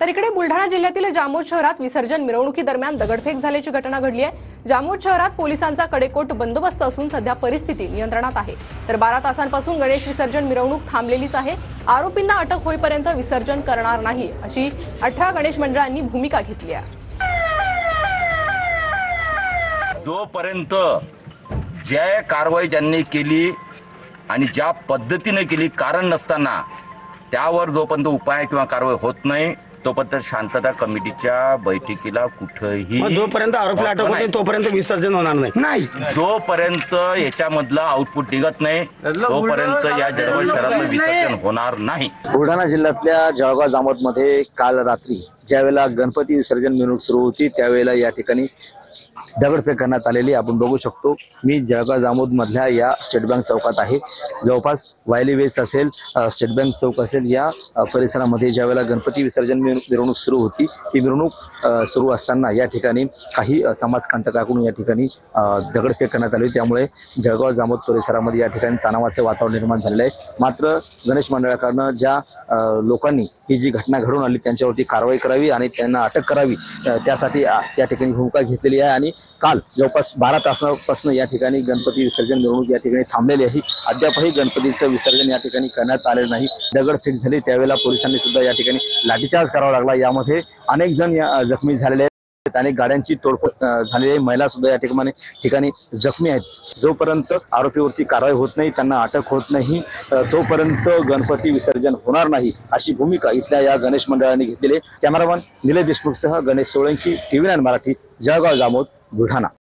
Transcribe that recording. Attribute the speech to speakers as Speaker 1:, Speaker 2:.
Speaker 1: तर इकडे बुलढाणा जिल्ह्यातील जामोद शहरात विसर्जन मिरवणुकीदरम्यान दगडफेक झाल्याची घटना घडली आहे। जामोद शहरात पोलिसांचा कडेकोट बंदोबस्त असून सध्या परिस्थिती नियंत्रणात आहे। तर 12 तासांपासून गणेश विसर्जन मिरवणूक थांबलेलीच आहे। आरोपींना अटक होईपर्यंत विसर्जन करणार नाही अशी 18 गणेश मंडळांनी भूमिका घेतली आहे।
Speaker 2: जोपर्यंत ज्या कारवाई ज्यांनी केली आणि ज्या पद्धतीने केली कारण नसताना त्यावर जोपर्यंत उपाय किंवा कारवाई होत नाही तोपर्यंत शांतता कमिटीच्या बैठकीला कुठेही
Speaker 3: जोपर्यंत आरोपीला अटक होत नाही तोपर्यंत विसर्जन होणार नाही।
Speaker 2: जोपर्यंत याच्यामधलं आउटपुट निघत नाही तोपर्यंत या जळगाव शहरातलं विसर्जन होणार नाही।
Speaker 4: बुलढाणा जिल्ह्यातल्या जळगाव जामोदमध्ये काल रात्री ज्यावेळेला गणपती विसर्जन मिरवणूक सुरू होती त्यावेळेला या ठिकाणी दगडफेक करण्यात आलेली आपण बघू शकतो। मी जळगाव जामोद मधल्या या स्टेट बँक चौकात आहे। जवळपास वायली वेस असेल, स्टेट बँक चौक असेल, या परिसरामध्ये ज्यावेळेला गणपती विसर्जन मिरवणूक सुरू होती ती मिरवणूक सुरू असताना या ठिकाणी काही समाजकंटकाकडून या ठिकाणी दगडफेक करण्यात आली। त्यामुळे जळगाव जामोद परिसरामध्ये या ठिकाणी तणावाचे वातावरण निर्माण झालेले आहे। मात्र गणेश मंडळाकडनं ज्या लोकांनी ही जी घटना घडून आली त्यांच्यावरती कारवाई करावी आणि त्यांना अटक करावी त्यासाठी या ठिकाणी भूमिका घेतलेली आहे। आणि काल जवळपास 12 तासापासून या ठिकाणी गणपती विसर्जन मिरवणूक या ठिकाणी थांबलेली आहे। अद्यापही गणपतीचं विसर्जन या ठिकाणी करण्यात आलेलं नाही। दगडफेक झाली त्यावेळेला पोलिसांनी सुद्धा या ठिकाणी लाठीचार्ज करावा लागला। यामध्ये अनेक जण जखमी झालेले आहेत, अनेक गाड्यांची तोडफोड झालेली आहे, महिला सुद्धा या ठिकाणी जखमी आहेत। जोपर्यंत आरोपीवरती कारवाई होत नाही, त्यांना अटक होत नाही तोपर्यंत गणपती विसर्जन होणार नाही अशी भूमिका इथल्या या गणेश मंडळाने घेतलेली आहे। कॅमेरामन निलेश देशमुखसह गणेश सोळंकी, TV9 मराठी, जळगाव जामोद, बुलढाणा।